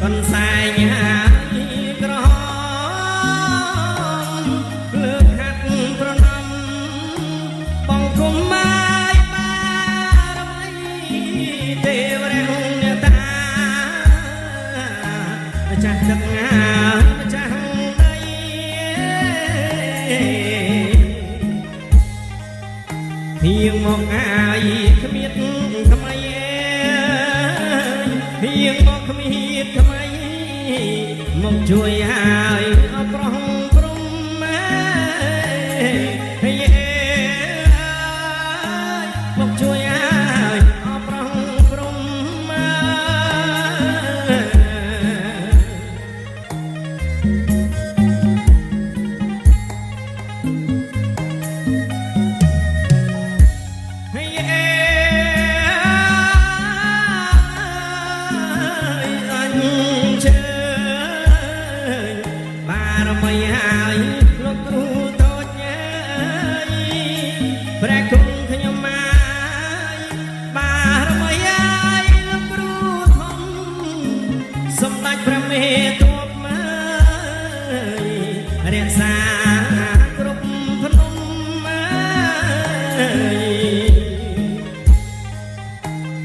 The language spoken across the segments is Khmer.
con sai nhàក្រលើកហាត់ប្រណំបងគុំមកបារមីទេវរាំងអ្នកតាម្ចាស់ទឹកងាម្ចាស់ដីហៀងមកអាយគ្មានថ្មីហៀងមកគ្មានថ្មីមកជួយហើយអប្រងព្រំមកជួយហើយអប្រងព្រំព្រះគុណខ្ញុំមកបារមីហើយលោកគ្រូធំសម្ដេចព្រះមេទ័ពមករក្សាគ្រប់ភ្នំ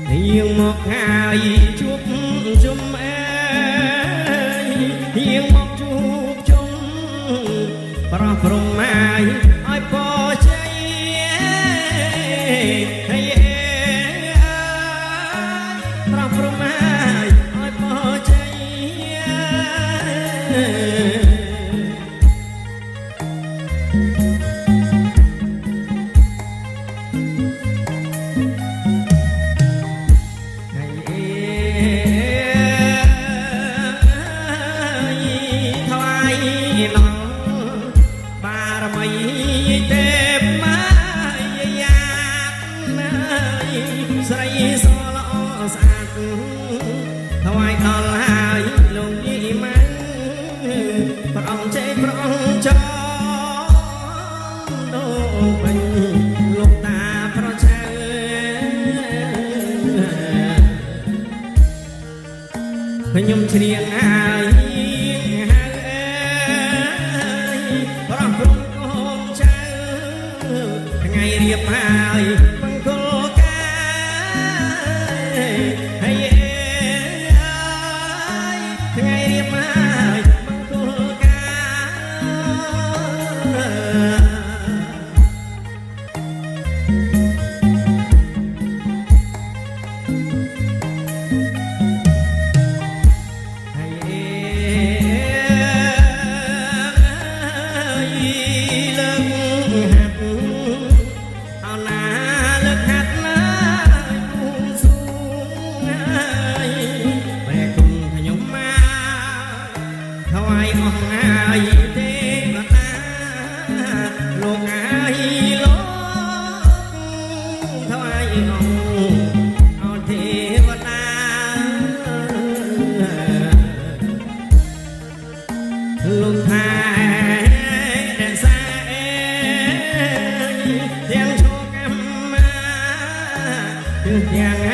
ហៀងមកហើយជួបជុំហៀងមកជួបជុំប្រោះព្រំហើយឲ្យពរជ័យប្រោះព្រំហើយឲ្យពរជ័យថ្វាយឡងបារមីទេពមាយាណាស្រីសល្អស្អាតថ្វាយដល់ហើយលោកយីម៉ាំងព្រះអង្គចេញព្រះអង្គចោដូពេញលោកតាប្រឆៅខ្ញុំច្រៀងហើយប្រោះព្រំកូនចៅថ្ងៃរៀបហើយបង្គោលកាយថ្ងៃរៀបហើយបង្គោលកាទេវតាលោកអាយលោកថ្វាយអង្គអទេវតាលោកថារក្សាទាំងឈោកម្មគឺទាំង